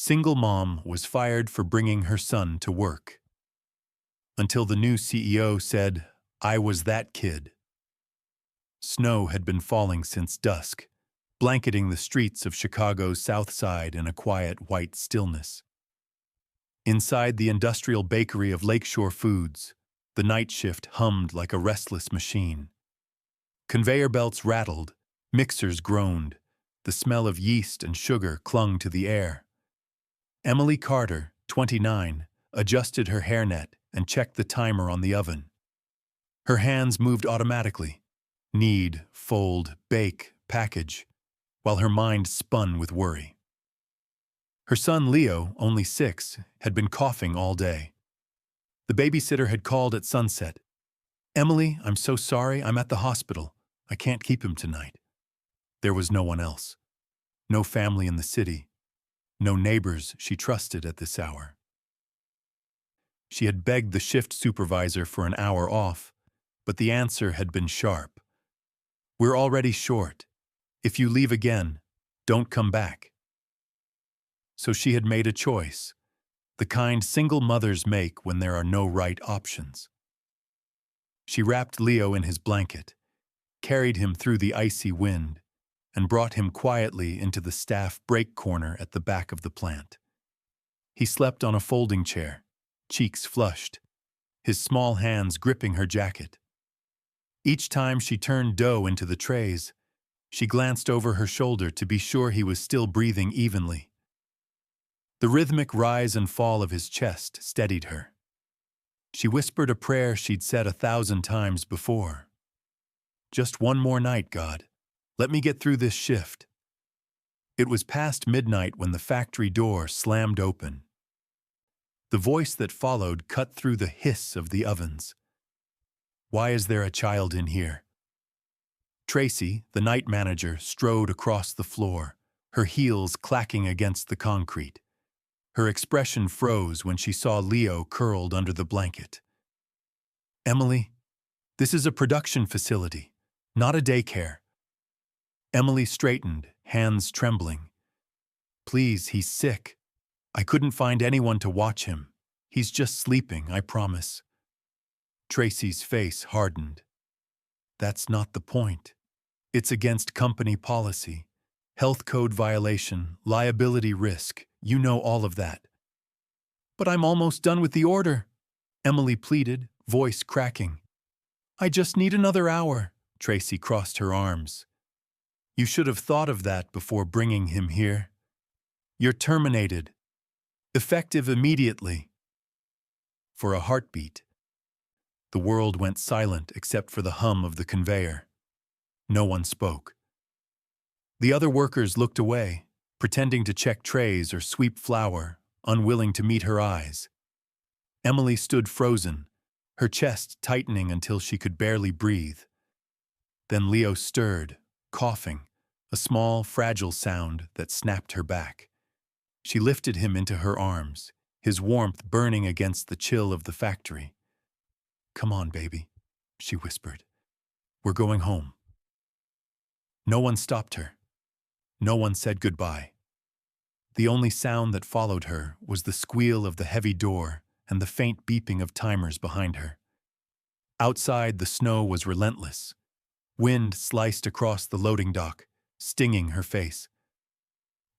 Single mom was fired for bringing her son to work. Until the new CEO said, "I was that kid." Snow had been falling since dusk, blanketing the streets of Chicago's South Side in a quiet white stillness. Inside the industrial bakery of Lakeshore Foods, the night shift hummed like a restless machine. Conveyor belts rattled, mixers groaned, the smell of yeast and sugar clung to the air. Emily Carter, 29, adjusted her hairnet and checked the timer on the oven. Her hands moved automatically. Knead, fold, bake, package, while her mind spun with worry. Her son Leo, only 6, had been coughing all day. The babysitter had called at sunset. "Emily, I'm so sorry, I'm at the hospital. I can't keep him tonight." There was no one else. No family in the city. No neighbors she trusted at this hour. She had begged the shift supervisor for an hour off, but the answer had been sharp. "We're already short. If you leave again, don't come back." So she had made a choice, the kind single mothers make when there are no right options. She wrapped Leo in his blanket, carried him through the icy wind, and brought him quietly into the staff break corner at the back of the plant. He slept on a folding chair, cheeks flushed, his small hands gripping her jacket. Each time she turned dough into the trays, she glanced over her shoulder to be sure he was still breathing evenly. The rhythmic rise and fall of his chest steadied her. She whispered a prayer she'd said 1,000 times before. "Just one more night, God. Let me get through this shift." It was past midnight when the factory door slammed open. The voice that followed cut through the hiss of the ovens. "Why is there a child in here?" Tracy, the night manager, strode across the floor, her heels clacking against the concrete. Her expression froze when she saw Leo curled under the blanket. "Emily, this is a production facility, not a daycare." Emily straightened, hands trembling. "Please, he's sick. I couldn't find anyone to watch him. He's just sleeping, I promise." Tracy's face hardened. "That's not the point. It's against company policy. Health code violation, liability risk, you know all of that." "But I'm almost done with the order," Emily pleaded, voice cracking. "I just need another hour." Tracy crossed her arms. "You should have thought of that before bringing him here. You're terminated. Effective immediately." For a heartbeat, the world went silent except for the hum of the conveyor. No one spoke. The other workers looked away, pretending to check trays or sweep flour, unwilling to meet her eyes. Emily stood frozen, her chest tightening until she could barely breathe. Then Leo stirred, coughing, a small, fragile sound that snapped her back. She lifted him into her arms, his warmth burning against the chill of the factory. "Come on, baby," she whispered. "We're going home." No one stopped her. No one said goodbye. The only sound that followed her was the squeal of the heavy door and the faint beeping of timers behind her. Outside, the snow was relentless. Wind sliced across the loading dock, stinging her face.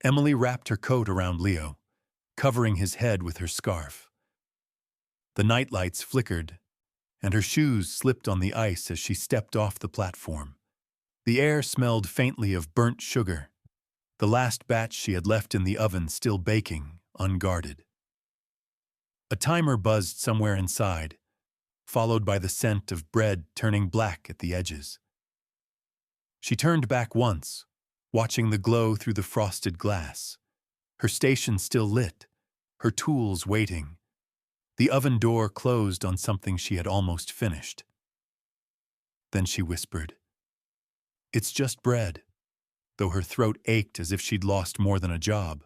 Emily wrapped her coat around Leo, covering his head with her scarf. The nightlights flickered, and her shoes slipped on the ice as she stepped off the platform. The air smelled faintly of burnt sugar, the last batch she had left in the oven still baking, unguarded. A timer buzzed somewhere inside, followed by the scent of bread turning black at the edges. She turned back once, watching the glow through the frosted glass. Her station still lit, her tools waiting. The oven door closed on something she had almost finished. Then she whispered, "It's just bread," though her throat ached as if she'd lost more than a job.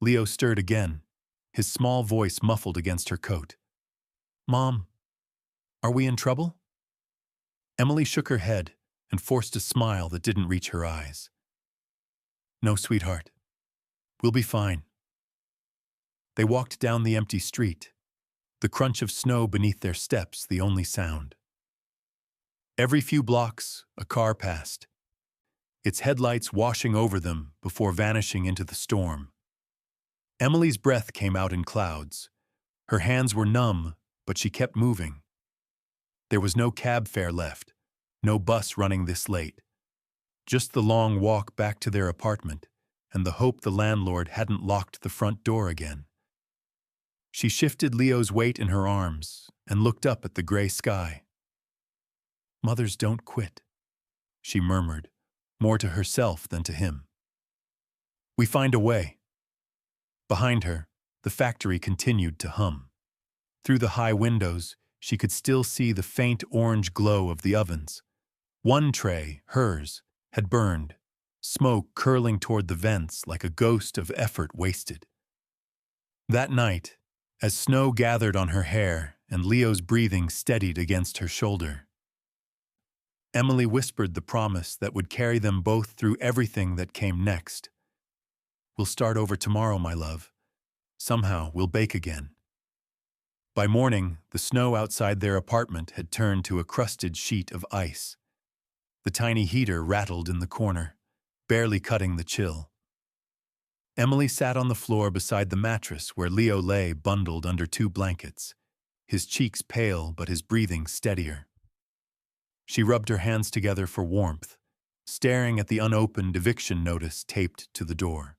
Leo stirred again, his small voice muffled against her coat. "Mom, are we in trouble?" Emily shook her head and forced a smile that didn't reach her eyes. "No, sweetheart. We'll be fine. They walked down the empty street, the crunch of snow beneath their steps the only sound. Every few blocks, a car passed, its headlights washing over them before vanishing into the storm. Emily's breath came out in clouds. Her hands were numb, but she kept moving. There was no cab fare left, no bus running this late. Just the long walk back to their apartment and the hope the landlord hadn't locked the front door again. She shifted Leo's weight in her arms and looked up at the gray sky. "Mothers don't quit," she murmured, more to herself than to him. "We find a way." Behind her, the factory continued to hum. Through the high windows, she could still see the faint orange glow of the ovens. One tray, hers, had burned, smoke curling toward the vents like a ghost of effort wasted. That night, as snow gathered on her hair and Leo's breathing steadied against her shoulder, Emily whispered the promise that would carry them both through everything that came next. "We'll start over tomorrow, my love. Somehow we'll bake again." By morning, the snow outside their apartment had turned to a crusted sheet of ice. The tiny heater rattled in the corner, barely cutting the chill. Emily sat on the floor beside the mattress where Leo lay bundled under 2 blankets, his cheeks pale but his breathing steadier. She rubbed her hands together for warmth, staring at the unopened eviction notice taped to the door.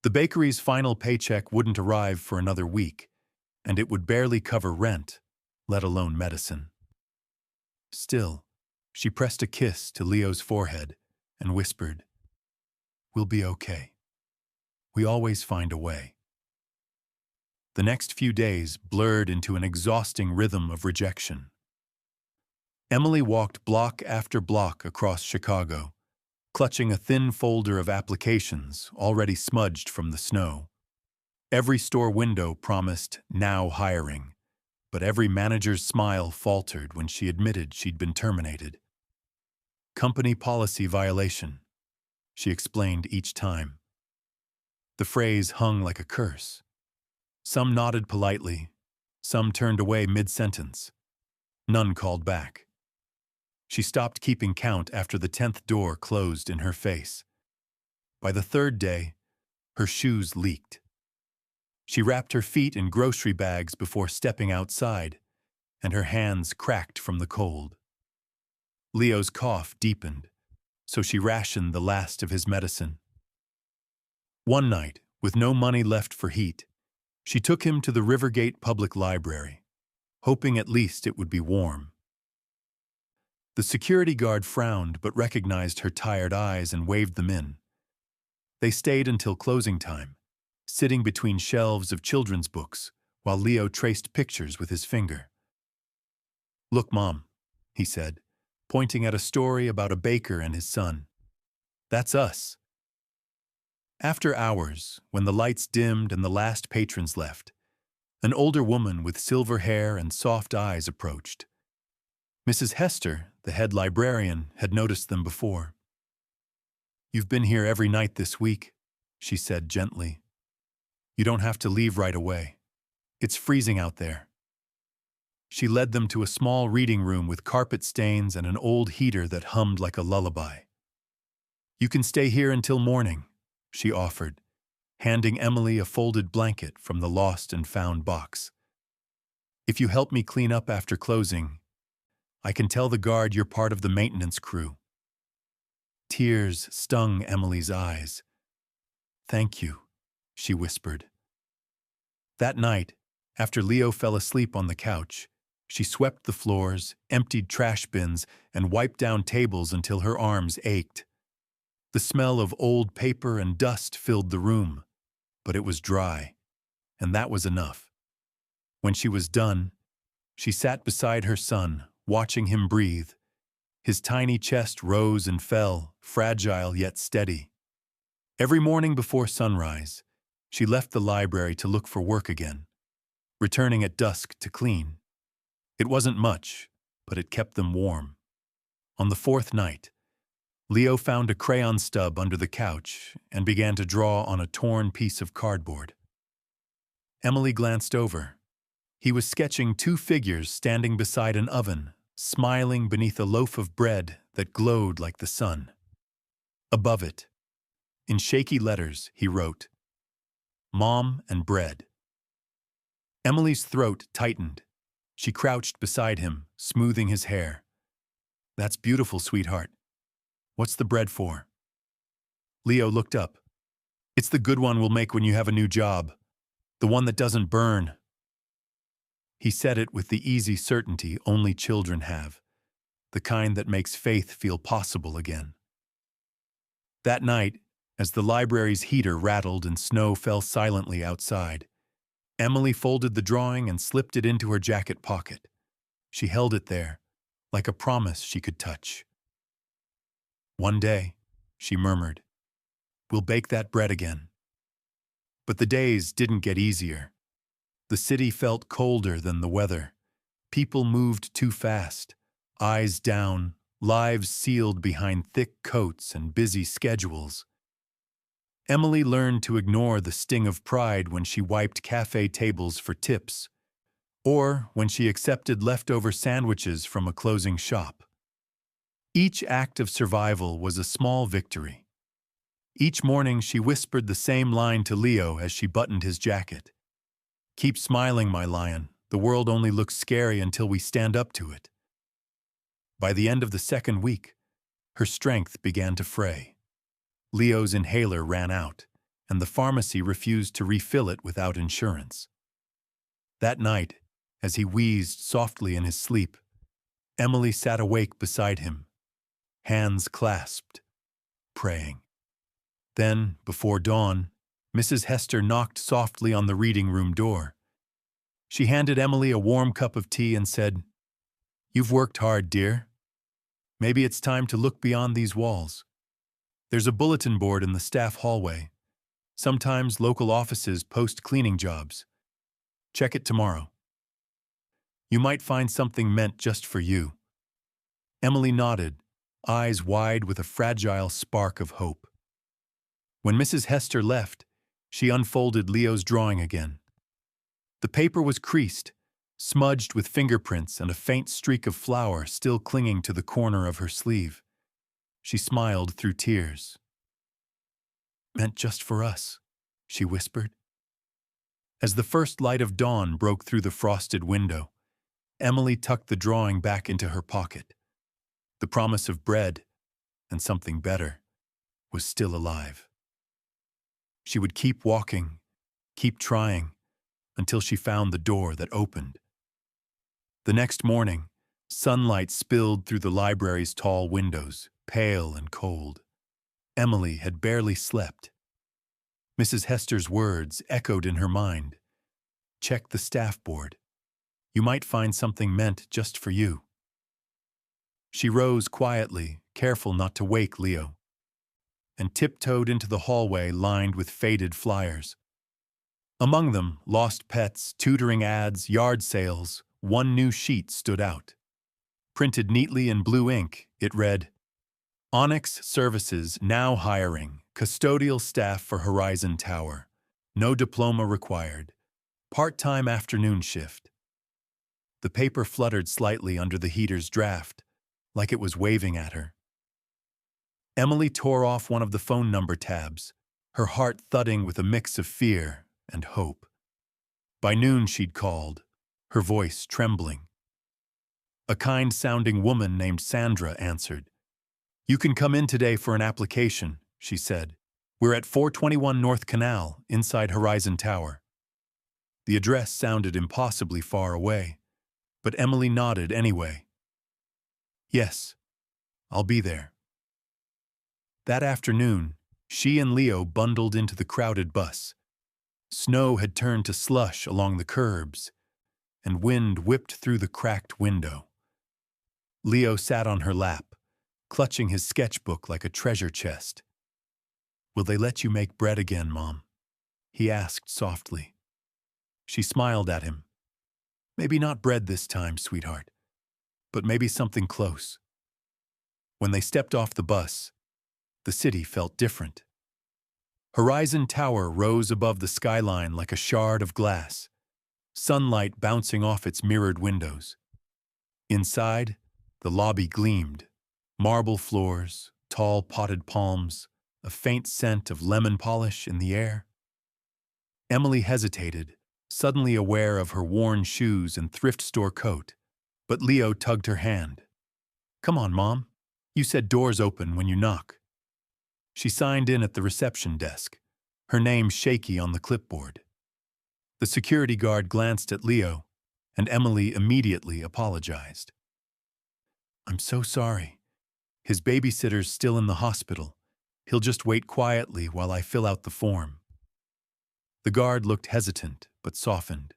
The bakery's final paycheck wouldn't arrive for another week, and it would barely cover rent, let alone medicine. Still, she pressed a kiss to Leo's forehead and whispered, "We'll be okay. We always find a way." The next few days blurred into an exhausting rhythm of rejection. Emily walked block after block across Chicago, clutching a thin folder of applications already smudged from the snow. Every store window promised "now hiring," but every manager's smile faltered when she admitted she'd been terminated. "Company policy violation," she explained each time. The phrase hung like a curse. Some nodded politely, some turned away mid-sentence. None called back. She stopped keeping count after the 10th door closed in her face. By the 3rd day, her shoes leaked. She wrapped her feet in grocery bags before stepping outside, and her hands cracked from the cold. Leo's cough deepened, so she rationed the last of his medicine. One night, with no money left for heat, she took him to the Rivergate Public Library, hoping at least it would be warm. The security guard frowned but recognized her tired eyes and waved them in. They stayed until closing time, sitting between shelves of children's books while Leo traced pictures with his finger. "Look, Mom," he said, pointing at a story about a baker and his son. "That's us." After hours, when the lights dimmed and the last patrons left, an older woman with silver hair and soft eyes approached. Mrs. Hester, the head librarian, had noticed them before. "You've been here every night this week," she said gently. "You don't have to leave right away. It's freezing out there." She led them to a small reading room with carpet stains and an old heater that hummed like a lullaby. "You can stay here until morning," she offered, handing Emily a folded blanket from the lost and found box. "If you help me clean up after closing, I can tell the guard you're part of the maintenance crew." Tears stung Emily's eyes. "Thank you," she whispered. That night, after Leo fell asleep on the couch, she swept the floors, emptied trash bins, and wiped down tables until her arms ached. The smell of old paper and dust filled the room, but it was dry, and that was enough. When she was done, she sat beside her son, watching him breathe. His tiny chest rose and fell, fragile yet steady. Every morning before sunrise, she left the library to look for work again, returning at dusk to clean. It wasn't much, but it kept them warm. On the 4th night, Leo found a crayon stub under the couch and began to draw on a torn piece of cardboard. Emily glanced over. He was sketching two figures standing beside an oven, smiling beneath a loaf of bread that glowed like the sun. Above it, in shaky letters, he wrote, "Mom and bread." Emily's throat tightened. She crouched beside him, smoothing his hair. "That's beautiful, sweetheart. What's the bread for?" Leo looked up. "It's the good one we'll make when you have a new job. The one that doesn't burn." He said it with the easy certainty only children have, the kind that makes faith feel possible again. That night, as the library's heater rattled and snow fell silently outside, Emily folded the drawing and slipped it into her jacket pocket. She held it there, like a promise she could touch. "One day," she murmured, "we'll bake that bread again." But the days didn't get easier. The city felt colder than the weather. People moved too fast, eyes down, lives sealed behind thick coats and busy schedules. Emily learned to ignore the sting of pride when she wiped cafe tables for tips, or when she accepted leftover sandwiches from a closing shop. Each act of survival was a small victory. Each morning she whispered the same line to Leo as she buttoned his jacket. "Keep smiling, my lion. The world only looks scary until we stand up to it." By the end of the second week, her strength began to fray. Leo's inhaler ran out, and the pharmacy refused to refill it without insurance. That night, as he wheezed softly in his sleep, Emily sat awake beside him, hands clasped, praying. Then, before dawn, Mrs. Hester knocked softly on the reading room door. She handed Emily a warm cup of tea and said, "You've worked hard, dear. Maybe it's time to look beyond these walls. There's a bulletin board in the staff hallway. Sometimes local offices post cleaning jobs. Check it tomorrow. You might find something meant just for you." Emily nodded, eyes wide with a fragile spark of hope. When Mrs. Hester left, she unfolded Leo's drawing again. The paper was creased, smudged with fingerprints and a faint streak of flour still clinging to the corner of her sleeve. She smiled through tears. "Meant just for us," she whispered. As the first light of dawn broke through the frosted window, Emily tucked the drawing back into her pocket. The promise of bread, and something better, was still alive. She would keep walking, keep trying, until she found the door that opened. The next morning, sunlight spilled through the library's tall windows, pale and cold. Emily had barely slept. Mrs. Hester's words echoed in her mind. "Check the staff board. You might find something meant just for you." She rose quietly, careful not to wake Leo, and tiptoed into the hallway lined with faded flyers. Among them, lost pets, tutoring ads, yard sales, one new sheet stood out. Printed neatly in blue ink, it read, "Onyx Services now hiring, custodial staff for Horizon Tower. No diploma required. Part-time afternoon shift." The paper fluttered slightly under the heater's draft, like it was waving at her. Emily tore off one of the phone number tabs, her heart thudding with a mix of fear and hope. By noon she'd called, her voice trembling. A kind-sounding woman named Sandra answered. "You can come in today for an application," she said. "We're at 421 North Canal, inside Horizon Tower." The address sounded impossibly far away, but Emily nodded anyway. "Yes, I'll be there." That afternoon, she and Leo bundled into the crowded bus. Snow had turned to slush along the curbs, and wind whipped through the cracked window. Leo sat on her lap, clutching his sketchbook like a treasure chest. "Will they let you make bread again, Mom?" he asked softly. She smiled at him. "Maybe not bread this time, sweetheart, but maybe something close." When they stepped off the bus, the city felt different. Horizon Tower rose above the skyline like a shard of glass, sunlight bouncing off its mirrored windows. Inside, the lobby gleamed. Marble floors, tall potted palms, a faint scent of lemon polish in the air. Emily hesitated, suddenly aware of her worn shoes and thrift store coat, but Leo tugged her hand. "Come on, Mom. You said doors open when you knock." She signed in at the reception desk, her name shaky on the clipboard. The security guard glanced at Leo, and Emily immediately apologized. "I'm so sorry. His babysitter's still in the hospital. He'll just wait quietly while I fill out the form." The guard looked hesitant, but softened.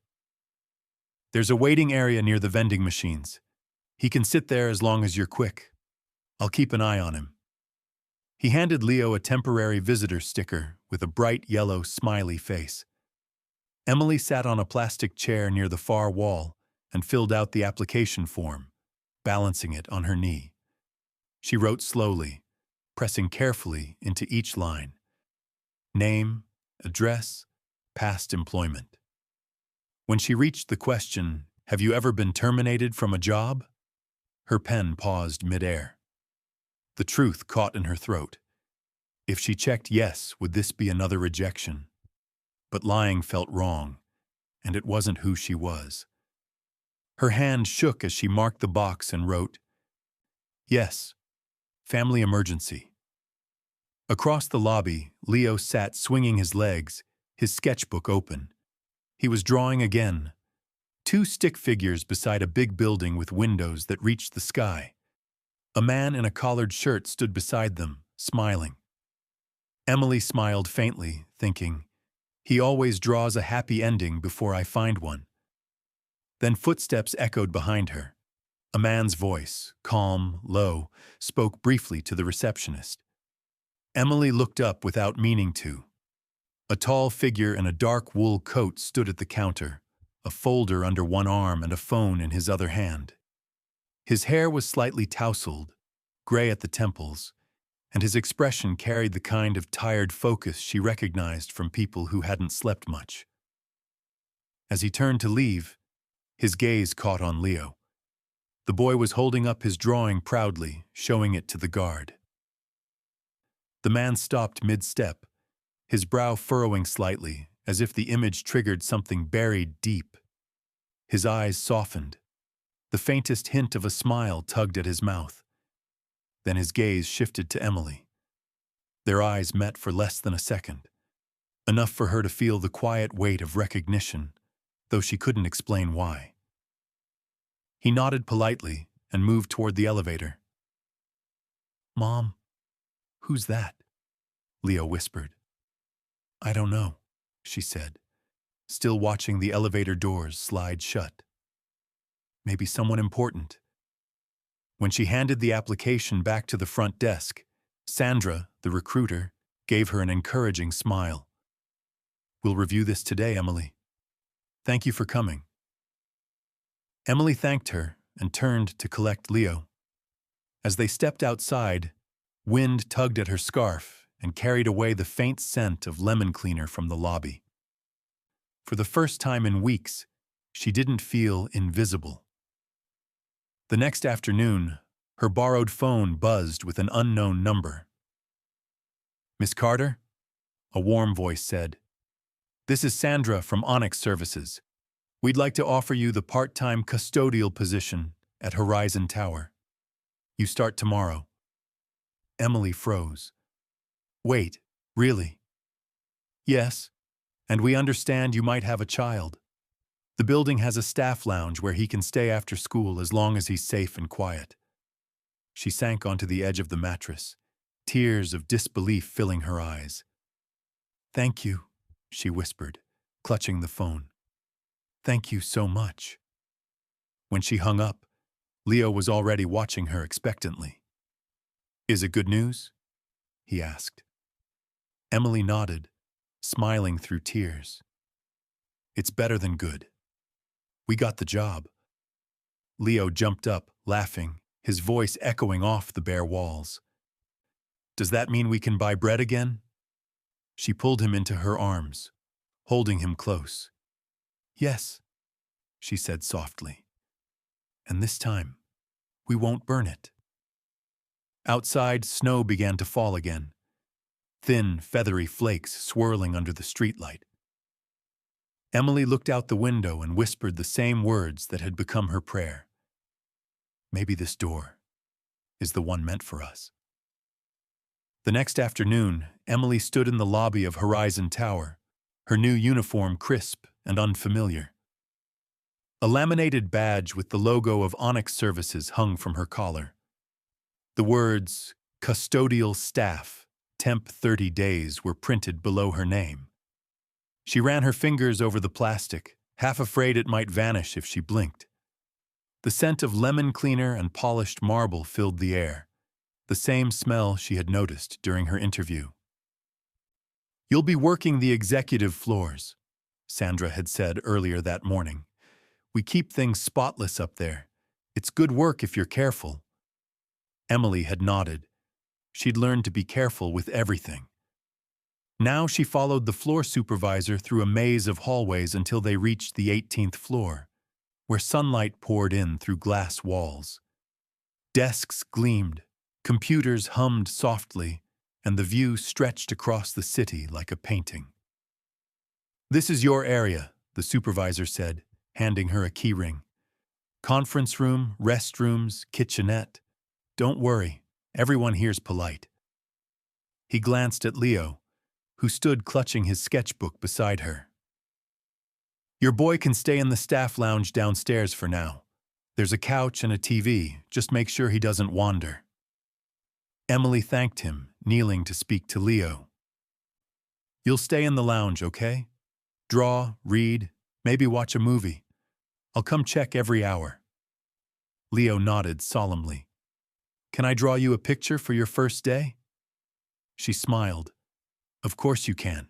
"There's a waiting area near the vending machines. He can sit there as long as you're quick. I'll keep an eye on him." He handed Leo a temporary visitor sticker with a bright yellow smiley face. Emily sat on a plastic chair near the far wall and filled out the application form, balancing it on her knee. She wrote slowly, pressing carefully into each line. Name, address, past employment. When she reached the question, "Have you ever been terminated from a job?" her pen paused midair. The truth caught in her throat. If she checked yes, would this be another rejection? But lying felt wrong, and it wasn't who she was. Her hand shook as she marked the box and wrote, "Yes, family emergency." Across the lobby, Leo sat swinging his legs, his sketchbook open. He was drawing again. 2 stick figures beside a big building with windows that reached the sky. A man in a collared shirt stood beside them, smiling. Emily smiled faintly, thinking, "He always draws a happy ending before I find one." Then footsteps echoed behind her. A man's voice, calm, low, spoke briefly to the receptionist. Emily looked up without meaning to. A tall figure in a dark wool coat stood at the counter, a folder under one arm and a phone in his other hand. His hair was slightly tousled, gray at the temples, and his expression carried the kind of tired focus she recognized from people who hadn't slept much. As he turned to leave, his gaze caught on Leo. The boy was holding up his drawing proudly, showing it to the guard. The man stopped mid-step, his brow furrowing slightly, as if the image triggered something buried deep. His eyes softened. The faintest hint of a smile tugged at his mouth. Then his gaze shifted to Emily. Their eyes met for less than a second, enough for her to feel the quiet weight of recognition, though she couldn't explain why. He nodded politely and moved toward the elevator. "Mom, who's that?" Leo whispered. "I don't know," she said, still watching the elevator doors slide shut. "Maybe someone important." When she handed the application back to the front desk, Sandra, the recruiter, gave her an encouraging smile. "We'll review this today, Emily. Thank you for coming." Emily thanked her and turned to collect Leo. As they stepped outside, wind tugged at her scarf and carried away the faint scent of lemon cleaner from the lobby. For the first time in weeks, she didn't feel invisible. The next afternoon, her borrowed phone buzzed with an unknown number. "Miss Carter?" a warm voice said. "This is Sandra from Onyx Services. We'd like to offer you the part-time custodial position at Horizon Tower. You start tomorrow." Emily froze. "Wait, really?" "Yes, and we understand you might have a child. The building has a staff lounge where he can stay after school as long as he's safe and quiet." She sank onto the edge of the mattress, tears of disbelief filling her eyes. "Thank you," she whispered, clutching the phone. "Thank you so much." When she hung up, Leo was already watching her expectantly. "Is it good news?" he asked. Emily nodded, smiling through tears. "It's better than good. We got the job." Leo jumped up, laughing, his voice echoing off the bare walls. "Does that mean we can buy bread again?" She pulled him into her arms, holding him close. "Yes," she said softly. "And this time, we won't burn it." Outside, snow began to fall again, thin, feathery flakes swirling under the streetlight. Emily looked out the window and whispered the same words that had become her prayer. "Maybe this door is the one meant for us." The next afternoon, Emily stood in the lobby of Horizon Tower, her new uniform crisp and unfamiliar. A laminated badge with the logo of Onyx Services hung from her collar. The words, "Custodial Staff, Temp 30 Days," were printed below her name. She ran her fingers over the plastic, half afraid it might vanish if she blinked. The scent of lemon cleaner and polished marble filled the air, the same smell she had noticed during her interview. "You'll be working the executive floors," Sandra had said earlier that morning. "We keep things spotless up there. It's good work if you're careful." Emily had nodded. She'd learned to be careful with everything. Now she followed the floor supervisor through a maze of hallways until they reached the 18th floor, where sunlight poured in through glass walls. Desks gleamed, computers hummed softly, and the view stretched across the city like a painting. "This is your area," the supervisor said, handing her a keyring. "Conference room, restrooms, kitchenette. Don't worry, everyone here's polite." He glanced at Leo, who stood clutching his sketchbook beside her. "Your boy can stay in the staff lounge downstairs for now. There's a couch and a TV, just make sure he doesn't wander." Emily thanked him, kneeling to speak to Leo. "You'll stay in the lounge, okay? Draw, read, maybe watch a movie. I'll come check every hour." Leo nodded solemnly. "Can I draw you a picture for your first day?" She smiled. "Of course you can."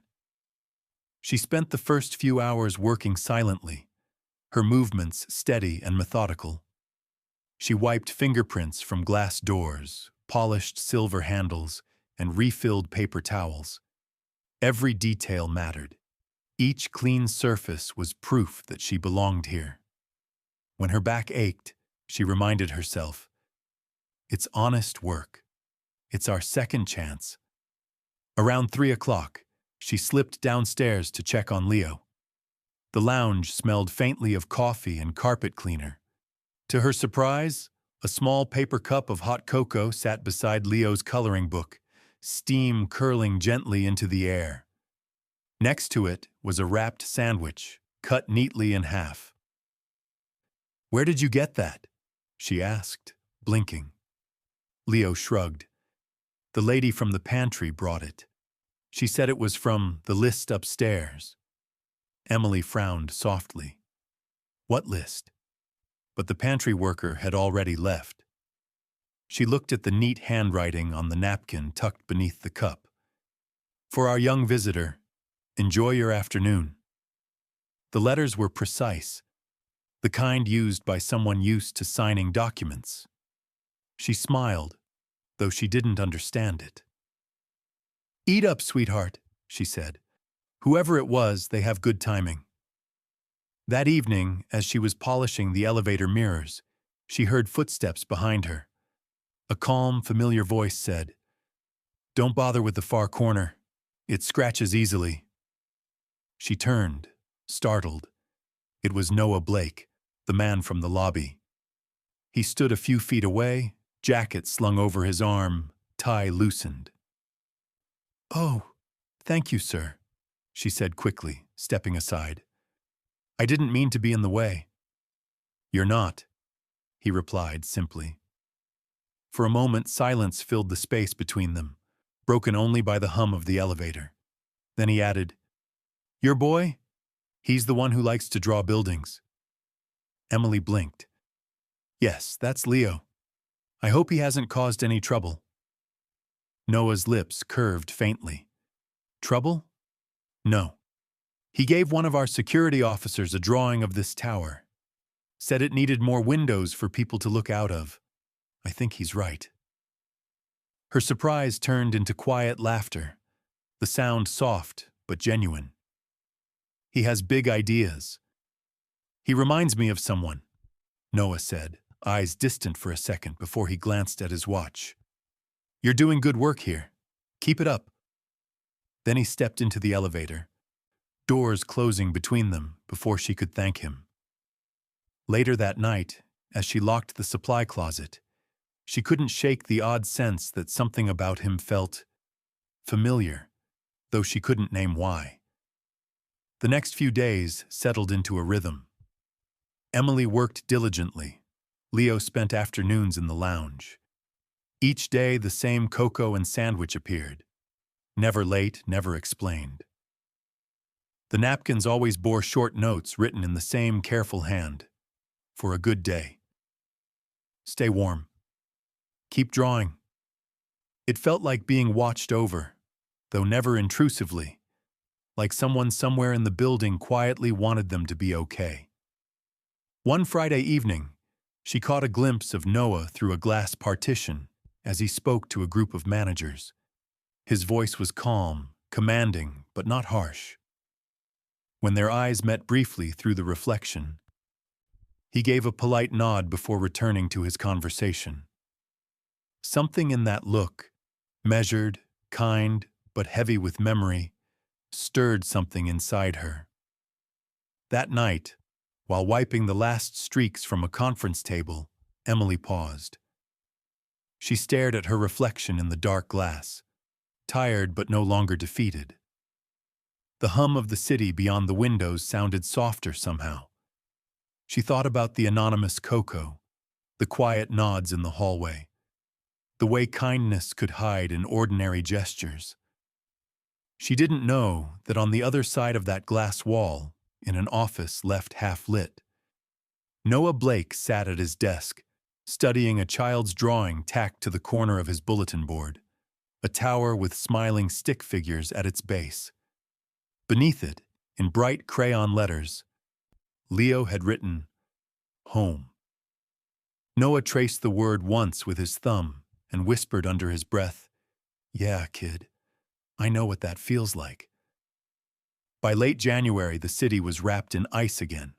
She spent the first few hours working silently, her movements steady and methodical. She wiped fingerprints from glass doors, polished silver handles, and refilled paper towels. Every detail mattered. Each clean surface was proof that she belonged here. When her back ached, she reminded herself, "It's honest work. It's our second chance." Around 3 o'clock, she slipped downstairs to check on Leo. The lounge smelled faintly of coffee and carpet cleaner. To her surprise, a small paper cup of hot cocoa sat beside Leo's coloring book, steam curling gently into the air. Next to it was a wrapped sandwich, cut neatly in half. "Where did you get that?" she asked, blinking. Leo shrugged. "The lady from the pantry brought it. She said it was from the list upstairs." Emily frowned softly. "What list?" But the pantry worker had already left. She looked at the neat handwriting on the napkin tucked beneath the cup. "For our young visitor, enjoy your afternoon." The letters were precise, the kind used by someone used to signing documents. She smiled, though she didn't understand it. "Eat up, sweetheart," she said. "Whoever it was, they have good timing." That evening, as she was polishing the elevator mirrors, she heard footsteps behind her. A calm, familiar voice said, "Don't bother with the far corner. It scratches easily." She turned, startled. It was Noah Blake, the man from the lobby. He stood a few feet away, jacket slung over his arm, tie loosened. "Oh, thank you, sir," she said quickly, stepping aside. "I didn't mean to be in the way." "You're not," he replied simply. For a moment, silence filled the space between them, broken only by the hum of the elevator. Then he added, "Your boy? He's the one who likes to draw buildings." Emily blinked. "Yes, that's Leo. I hope he hasn't caused any trouble." Noah's lips curved faintly. "Trouble? No. He gave one of our security officers a drawing of this tower. Said it needed more windows for people to look out of. I think he's right." Her surprise turned into quiet laughter. the sound soft but genuine. He has big ideas. He reminds me of someone, Noah said, eyes distant for a second before he glanced at his watch. You're doing good work here. Keep it up. Then he stepped into the elevator, doors closing between them before she could thank him. Later that night, as she locked the supply closet, she couldn't shake the odd sense that something about him felt familiar, though she couldn't name why. The next few days settled into a rhythm. Emily worked diligently. Leo spent afternoons in the lounge. Each day the same cocoa and sandwich appeared. Never late, never explained. The napkins always bore short notes written in the same careful hand. For a good day. Stay warm. Keep drawing. It felt like being watched over, though never intrusively, like someone somewhere in the building quietly wanted them to be okay. One Friday evening, she caught a glimpse of Noah through a glass partition as he spoke to a group of managers. His voice was calm, commanding, but not harsh. When their eyes met briefly through the reflection, he gave a polite nod before returning to his conversation. Something in that look, measured, kind, but heavy with memory, stirred something inside her. That night, while wiping the last streaks from a conference table, Emily paused. She stared at her reflection in the dark glass, tired but no longer defeated. The hum of the city beyond the windows sounded softer somehow. She thought about the anonymous cocoa, the quiet nods in the hallway, the way kindness could hide in ordinary gestures. She didn't know that on the other side of that glass wall, in an office left half-lit, Noah Blake sat at his desk, studying a child's drawing tacked to the corner of his bulletin board, a tower with smiling stick figures at its base. Beneath it, in bright crayon letters, Leo had written, "Home." Noah traced the word once with his thumb and whispered under his breath, "Yeah, kid, I know what that feels like." By late January, the city was wrapped in ice again.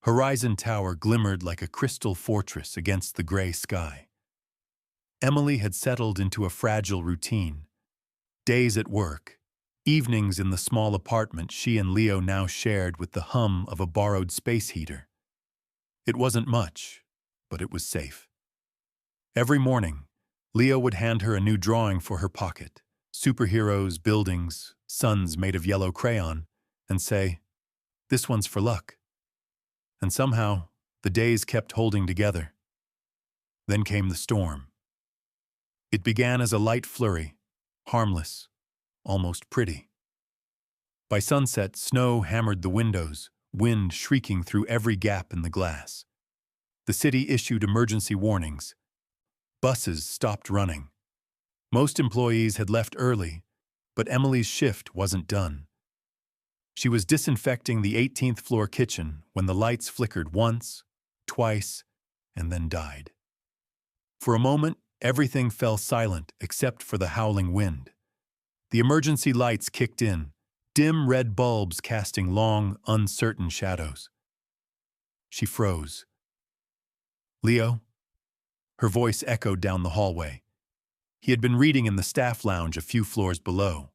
Horizon Tower glimmered like a crystal fortress against the gray sky. Emily had settled into a fragile routine. Days at work, evenings in the small apartment she and Leo now shared with the hum of a borrowed space heater. It wasn't much, but it was safe. Every morning, Leo would hand her a new drawing for her pocket, superheroes, buildings, suns made of yellow crayon, and say, "This one's for luck." And somehow, the days kept holding together. Then came the storm. It began as a light flurry, harmless, almost pretty. By sunset, snow hammered the windows, wind shrieking through every gap in the glass. The city issued emergency warnings. Buses stopped running. Most employees had left early, but Emily's shift wasn't done. She was disinfecting the 18th floor kitchen when the lights flickered once, twice, and then died. For a moment, everything fell silent except for the howling wind. The emergency lights kicked in, dim red bulbs casting long, uncertain shadows. She froze. "Leo?" Her voice echoed down the hallway. He had been reading in the staff lounge a few floors below.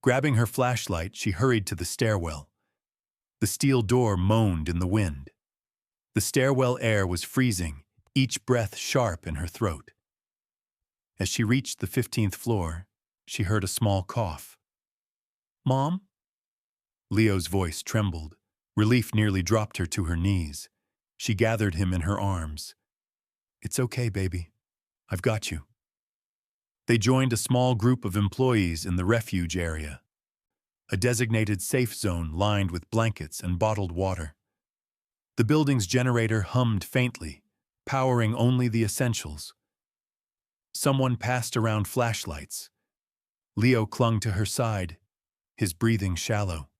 Grabbing her flashlight, she hurried to the stairwell. The steel door moaned in the wind. The stairwell air was freezing, each breath sharp in her throat. As she reached the 15th floor, she heard a small cough. "Mom?" Leo's voice trembled. Relief nearly dropped her to her knees. She gathered him in her arms. "It's okay, baby. I've got you." They joined a small group of employees in the refuge area, a designated safe zone lined with blankets and bottled water. The building's generator hummed faintly, powering only the essentials. Someone passed around flashlights. Leo clung to her side, his breathing shallow.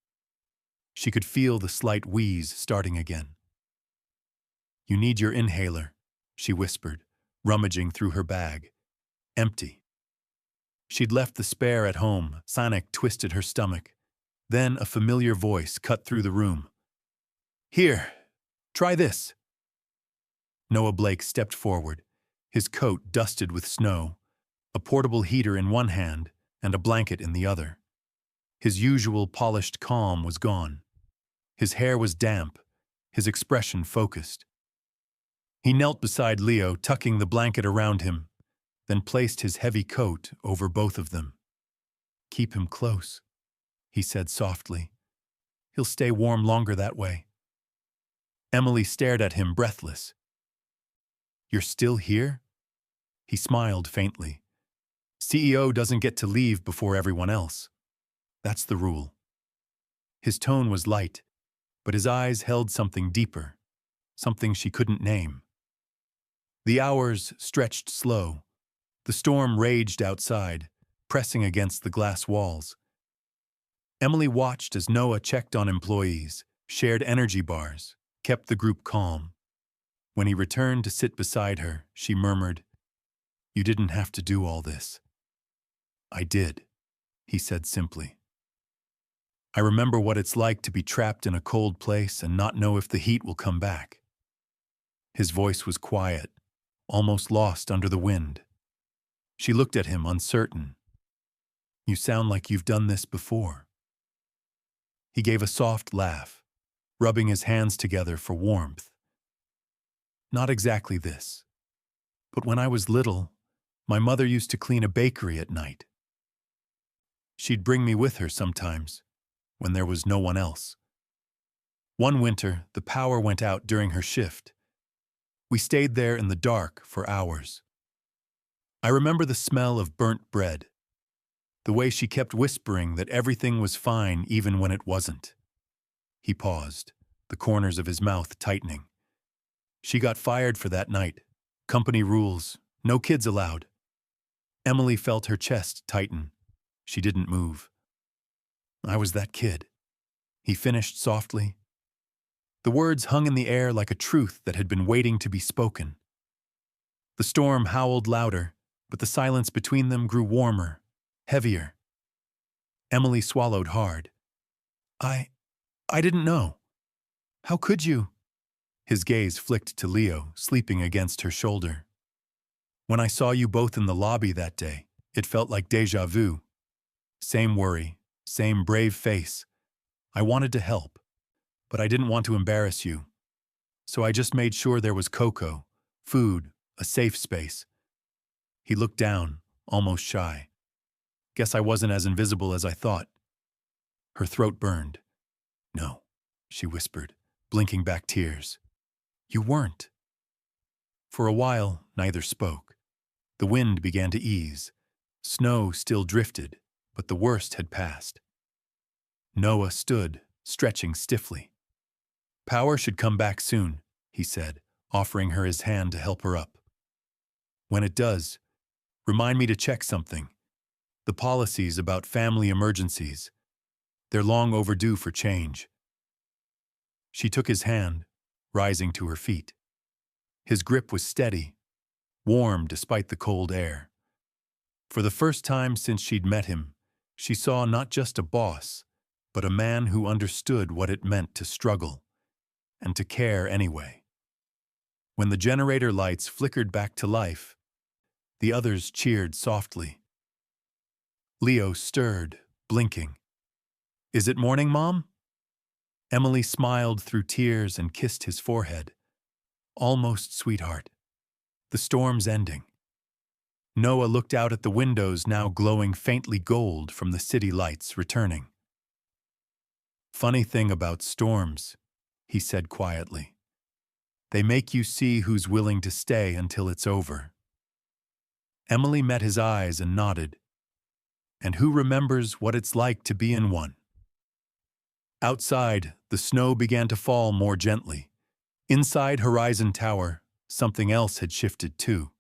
She could feel the slight wheeze starting again. "You need your inhaler," she whispered, rummaging through her bag. "Empty." She'd left the spare at home. Sonic twisted her stomach. Then a familiar voice cut through the room. "Here, try this." Noah Blake stepped forward, his coat dusted with snow, a portable heater in one hand and a blanket in the other. His usual polished calm was gone. His hair was damp, his expression focused. He knelt beside Leo, tucking the blanket around him, then placed his heavy coat over both of them. "Keep him close," he said softly. "He'll stay warm longer that way." Emily stared at him, breathless. "You're still here?" He smiled faintly. "CEO doesn't get to leave before everyone else. That's the rule." His tone was light, but his eyes held something deeper, something she couldn't name. The hours stretched slow. The storm raged outside, pressing against the glass walls. Emily watched as Noah checked on employees, shared energy bars, kept the group calm. When he returned to sit beside her, she murmured, "You didn't have to do all this." "I did," he said simply. "I remember what it's like to be trapped in a cold place and not know if the heat will come back." His voice was quiet, almost lost under the wind. She looked at him, uncertain. "You sound like you've done this before." He gave a soft laugh, rubbing his hands together for warmth. "Not exactly this. But when I was little, my mother used to clean a bakery at night. She'd bring me with her sometimes, when there was no one else. One winter, the power went out during her shift. We stayed there in the dark for hours. I remember the smell of burnt bread, the way she kept whispering that everything was fine even when it wasn't." He paused, the corners of his mouth tightening. "She got fired for that night. Company rules, no kids allowed." Emily felt her chest tighten. She didn't move. "I was that kid," he finished softly. The words hung in the air like a truth that had been waiting to be spoken. The storm howled louder, but the silence between them grew warmer, heavier. Emily swallowed hard. I didn't know. How could you?" His gaze flicked to Leo, sleeping against her shoulder. "When I saw you both in the lobby that day, it felt like déjà vu. Same worry, same brave face. I wanted to help, but I didn't want to embarrass you. So I just made sure there was cocoa, food, a safe space." He looked down, almost shy. "Guess I wasn't as invisible as I thought." Her throat burned. "No," she whispered, blinking back tears. "You weren't." For a while, neither spoke. The wind began to ease. Snow still drifted, but the worst had passed. Noah stood, stretching stiffly. "Power should come back soon," he said, offering her his hand to help her up. "When it does, remind me to check something. The policies about family emergencies. They're long overdue for change." She took his hand, rising to her feet. His grip was steady, warm despite the cold air. For the first time since she'd met him, she saw not just a boss, but a man who understood what it meant to struggle, and to care anyway. When the generator lights flickered back to life, the others cheered softly. Leo stirred, blinking. "Is it morning, Mom?" Emily smiled through tears and kissed his forehead. "Almost, sweetheart. The storm's ending." Noah looked out at the windows now glowing faintly gold from the city lights returning. "Funny thing about storms," he said quietly. "They make you see who's willing to stay until it's over." Emily met his eyes and nodded. And who remembers what it's like to be in one? Outside, the snow began to fall more gently. Inside Horizon Tower, something else had shifted too.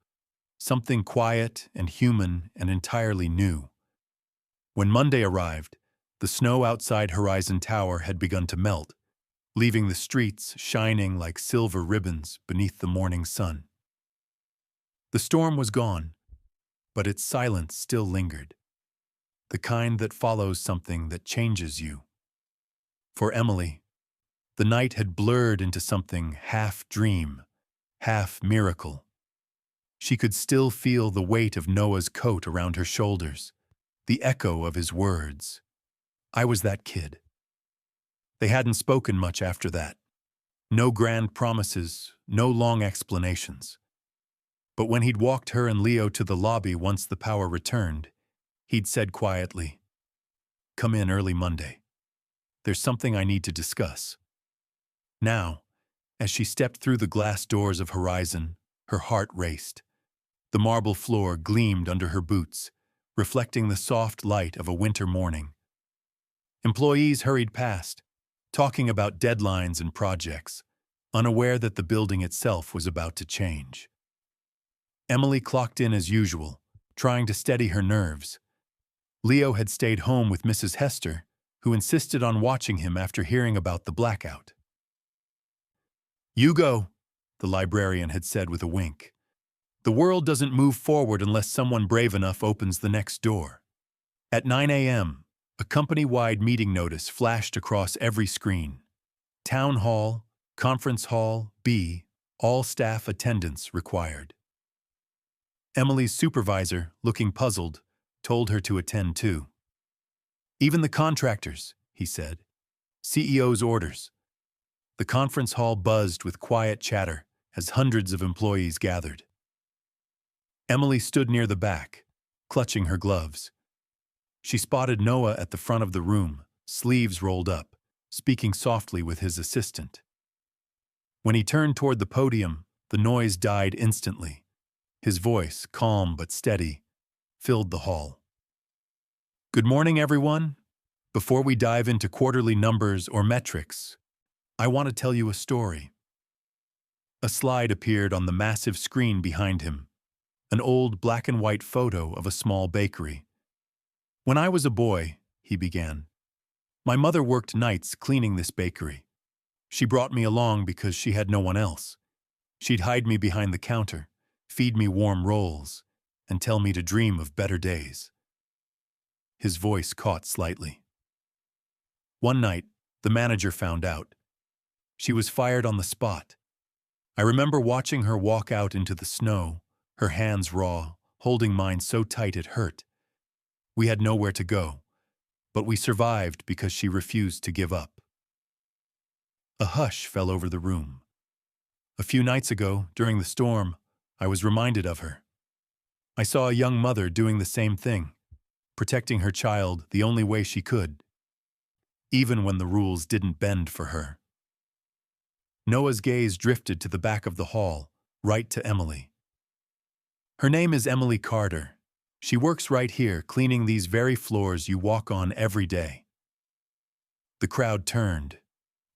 Something quiet and human and entirely new. When Monday arrived, the snow outside Horizon Tower had begun to melt, leaving the streets shining like silver ribbons beneath the morning sun. The storm was gone, but its silence still lingered. The kind that follows something that changes you. For Emily, the night had blurred into something half dream, half miracle. She could still feel the weight of Noah's coat around her shoulders, the echo of his words. I was that kid. They hadn't spoken much after that. No grand promises, no long explanations. But when he'd walked her and Leo to the lobby once the power returned, he'd said quietly, "Come in early Monday. There's something I need to discuss." Now, as she stepped through the glass doors of Horizon, her heart raced. The marble floor gleamed under her boots, reflecting the soft light of a winter morning. Employees hurried past, talking about deadlines and projects, unaware that the building itself was about to change. Emily clocked in as usual, trying to steady her nerves. Leo had stayed home with Mrs. Hester, who insisted on watching him after hearing about the blackout. "You go," the librarian had said with a wink. "The world doesn't move forward unless someone brave enough opens the next door." At 9 a.m., a company-wide meeting notice flashed across every screen. Town Hall, Conference Hall, B, all staff attendance required. Emily's supervisor, looking puzzled, told her to attend too. "Even the contractors," he said. "CEO's orders." The conference hall buzzed with quiet chatter as hundreds of employees gathered. Emily stood near the back, clutching her gloves. She spotted Noah at the front of the room, sleeves rolled up, speaking softly with his assistant. When he turned toward the podium, the noise died instantly. His voice, calm but steady, filled the hall. "Good morning, everyone. Before we dive into quarterly numbers or metrics, I want to tell you a story." A slide appeared on the massive screen behind him, an old black and white photo of a small bakery. "When I was a boy," he began, "my mother worked nights cleaning this bakery. She brought me along because she had no one else. She'd hide me behind the counter, feed me warm rolls, and tell me to dream of better days." His voice caught slightly. "One night, the manager found out. She was fired on the spot. I remember watching her walk out into the snow, her hands raw, holding mine so tight it hurt. We had nowhere to go, but we survived because she refused to give up." A hush fell over the room. A few nights ago, during the storm, I was reminded of her. I saw a young mother doing the same thing, protecting her child the only way she could, even when the rules didn't bend for her. Noah's gaze drifted to the back of the hall, right to Emily. "Her name is Emily Carter. She works right here, cleaning these very floors you walk on every day." The crowd turned.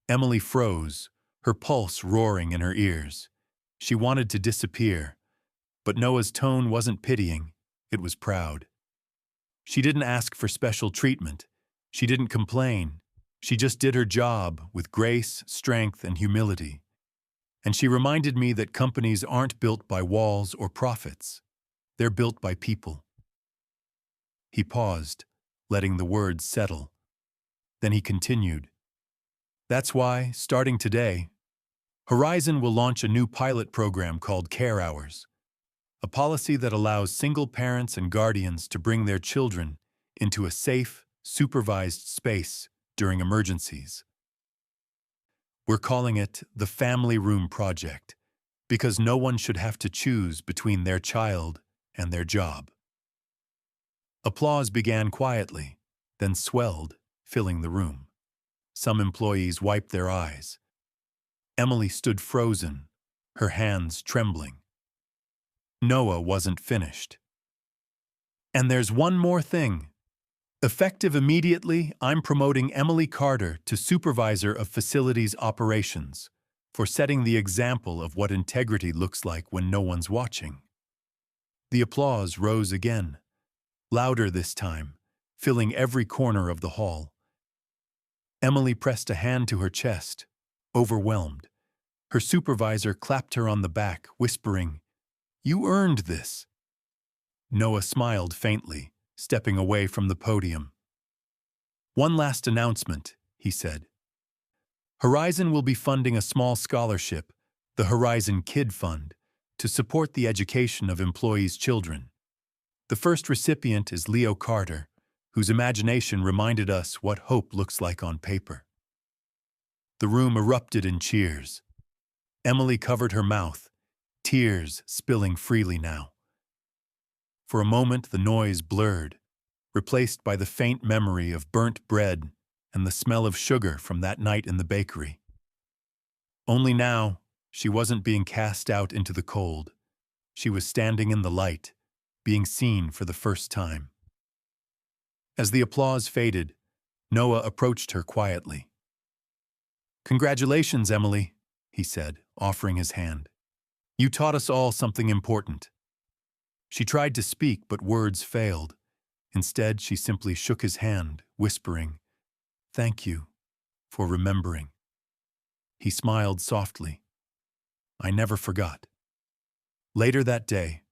Emily froze, her pulse roaring in her ears. She wanted to disappear, but Noah's tone wasn't pitying, it was proud. She didn't ask for special treatment. She didn't complain. She just did her job with grace, strength, and humility. And she reminded me that companies aren't built by walls or profits. They're built by people. He paused, letting the words settle. Then he continued. "That's why, starting today, Horizon will launch a new pilot program called Care Hours, a policy that allows single parents and guardians to bring their children into a safe, supervised space during emergencies. We're calling it the Family Room Project because no one should have to choose between their child and their job." Applause began quietly, then swelled, filling the room. Some employees wiped their eyes. Emily stood frozen, her hands trembling. Noah wasn't finished. "And there's one more thing. Effective immediately, I'm promoting Emily Carter to Supervisor of Facilities Operations for setting the example of what integrity looks like when no one's watching." The applause rose again, louder this time, filling every corner of the hall. Emily pressed a hand to her chest, overwhelmed. Her supervisor clapped her on the back, whispering, "You earned this." Noah smiled faintly, stepping away from the podium. "One last announcement," he said. "Horizon will be funding a small scholarship, the Horizon Kid Fund, to support the education of employees' children. The first recipient is Leo Carter, whose imagination reminded us what hope looks like on paper." The room erupted in cheers. Emily covered her mouth, tears spilling freely now. For a moment the noise blurred, replaced by the faint memory of burnt bread and the smell of sugar from that night in the bakery. Only now, she wasn't being cast out into the cold. She was standing in the light, being seen for the first time. As the applause faded, Noah approached her quietly. "Congratulations, Emily," he said, offering his hand. "You taught us all something important." She tried to speak, but words failed. Instead, she simply shook his hand, whispering, "Thank you for remembering." He smiled softly. "I never forgot." Later that day,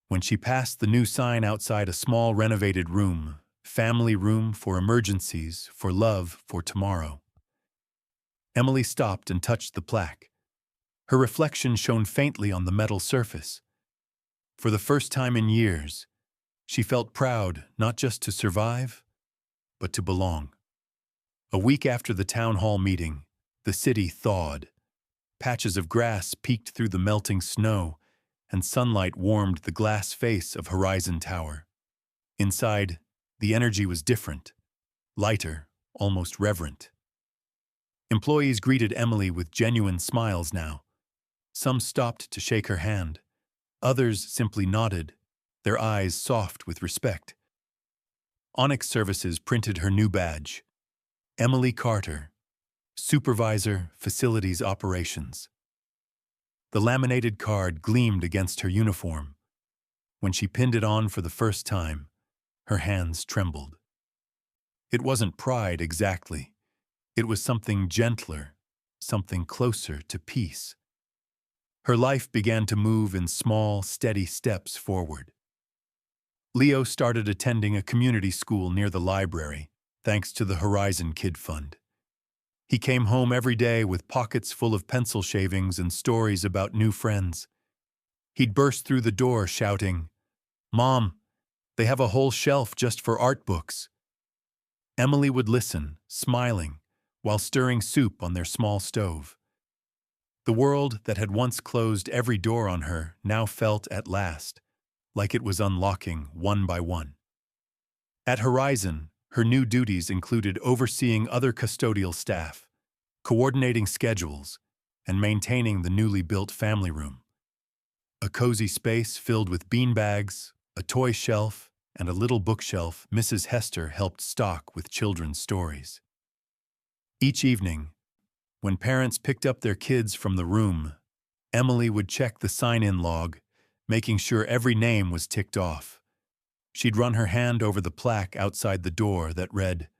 when she passed the new sign outside a small renovated room, "Family Room for Emergencies, for Love, for Tomorrow," Emily stopped and touched the plaque. Her reflection shone faintly on the metal surface. For the first time in years, she felt proud not just to survive, but to belong. A week after the town hall meeting, the city thawed. Patches of grass peeked through the melting snow, and sunlight warmed the glass face of Horizon Tower. Inside, the energy was different, lighter, almost reverent. Employees greeted Emily with genuine smiles now. Some stopped to shake her hand. Others simply nodded, their eyes soft with respect. Onyx Services printed her new badge, Emily Carter, Supervisor, Facilities Operations. The laminated card gleamed against her uniform. When she pinned it on for the first time, her hands trembled. It wasn't pride exactly. It was something gentler, something closer to peace. Her life began to move in small, steady steps forward. Leo started attending a community school near the library, thanks to the Horizon Kid Fund. He came home every day with pockets full of pencil shavings and stories about new friends. He'd burst through the door shouting, "Mom, they have a whole shelf just for art books." Emily would listen, smiling, while stirring soup on their small stove. The world that had once closed every door on her now felt, at last, like it was unlocking one by one. At Horizon, her new duties included overseeing other custodial staff, coordinating schedules, and maintaining the newly built family room. A cozy space filled with beanbags, a toy shelf, and a little bookshelf Mrs. Hester helped stock with children's stories. Each evening, when parents picked up their kids from the room, Emily would check the sign-in log, making sure every name was ticked off. She'd run her hand over the plaque outside the door that read,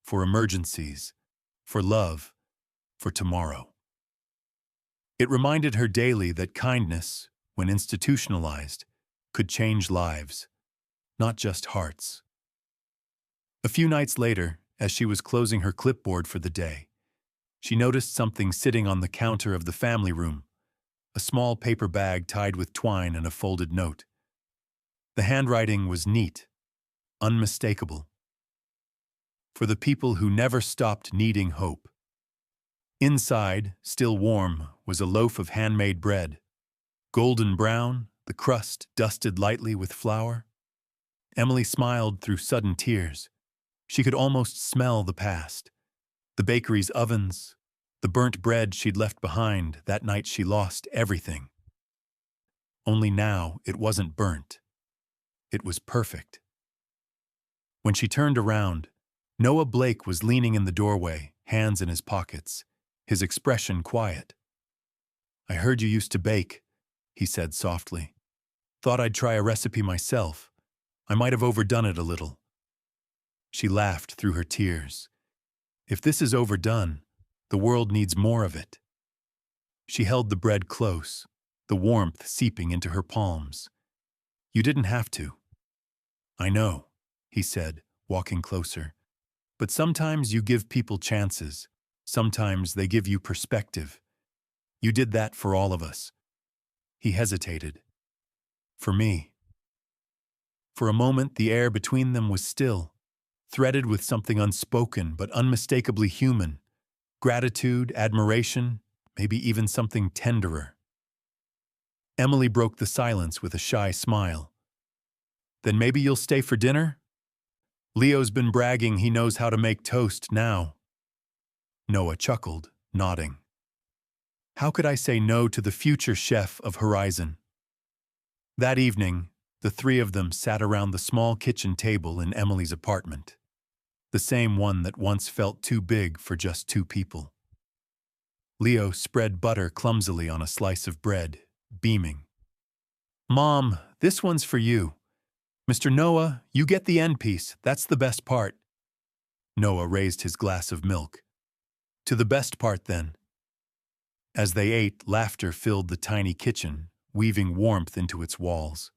"For emergencies, for love, for tomorrow." It reminded her daily that kindness, when institutionalized, could change lives, not just hearts. A few nights later, as she was closing her clipboard for the day, she noticed something sitting on the counter of the family room, a small paper bag tied with twine and a folded note. The handwriting was neat, unmistakable. For the people who never stopped needing hope. Inside, still warm, was a loaf of handmade bread. Golden brown, the crust dusted lightly with flour. Emily smiled through sudden tears. She could almost smell the past. The bakery's ovens, the burnt bread she'd left behind that night she lost everything. Only now it wasn't burnt. It was perfect. When she turned around, Noah Blake was leaning in the doorway, hands in his pockets, his expression quiet. "I heard you used to bake," he said softly. "Thought I'd try a recipe myself. I might have overdone it a little." She laughed through her tears. "If this is overdone, the world needs more of it." She held the bread close, the warmth seeping into her palms. You didn't have to. I know, he said, walking closer. But sometimes you give people chances. Sometimes they give you perspective. You did that for all of us. He hesitated. For me. For a moment, the air between them was still, threaded with something unspoken but unmistakably human. Gratitude, admiration, maybe even something tenderer. Emily broke the silence with a shy smile. Then maybe you'll stay for dinner? Leo's been bragging he knows how to make toast now. Noah chuckled, nodding. How could I say no to the future chef of Horizon? That evening, the three of them sat around the small kitchen table in Emily's apartment, the same one that once felt too big for just two people. Leo spread butter clumsily on a slice of bread, beaming. Mom, this one's for you. Mr. Noah, you get the end piece, that's the best part. Noah raised his glass of milk. To the best part, then. As they ate, laughter filled the tiny kitchen, weaving warmth into its walls.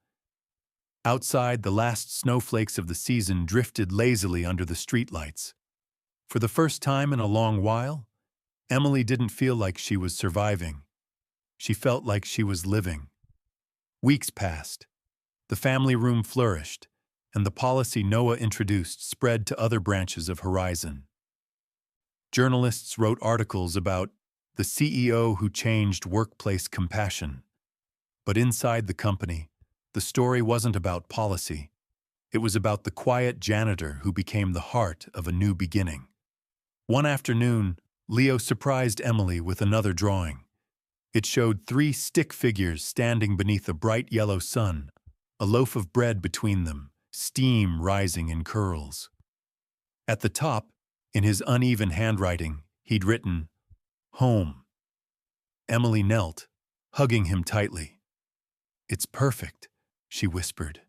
Outside, the last snowflakes of the season drifted lazily under the streetlights. For the first time in a long while, Emily didn't feel like she was surviving. She felt like she was living. Weeks passed. The family room flourished, and the policy Noah introduced spread to other branches of Horizon. Journalists wrote articles about the CEO who changed workplace compassion. But inside the company, the story wasn't about policy. It was about the quiet janitor who became the heart of a new beginning. One afternoon, Leo surprised Emily with another drawing. It showed three stick figures standing beneath a bright yellow sun, a loaf of bread between them, steam rising in curls. At the top, in his uneven handwriting, he'd written, Home. Emily knelt, hugging him tightly. It's perfect, she whispered.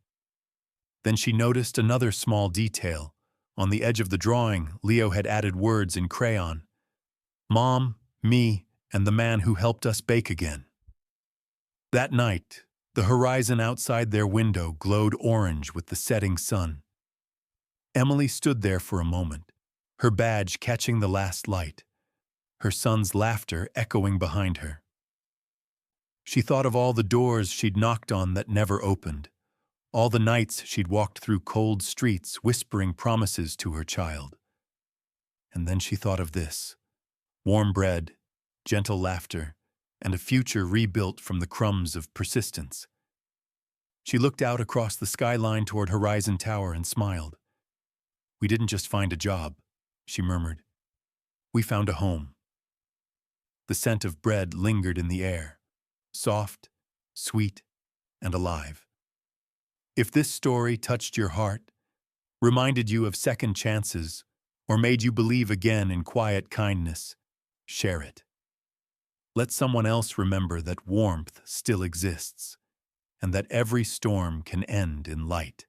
Then she noticed another small detail. On the edge of the drawing, Leo had added words in crayon. Mom, me, and the man who helped us bake again. That night, the horizon outside their window glowed orange with the setting sun. Emily stood there for a moment, her badge catching the last light, her son's laughter echoing behind her. She thought of all the doors she'd knocked on that never opened, all the nights she'd walked through cold streets whispering promises to her child. And then she thought of this: warm bread, gentle laughter, and a future rebuilt from the crumbs of persistence. She looked out across the skyline toward Horizon Tower and smiled. We didn't just find a job, she murmured. We found a home. The scent of bread lingered in the air, soft, sweet, and alive. If this story touched your heart, reminded you of second chances, or made you believe again in quiet kindness, share it. Let someone else remember that warmth still exists, and that every storm can end in light.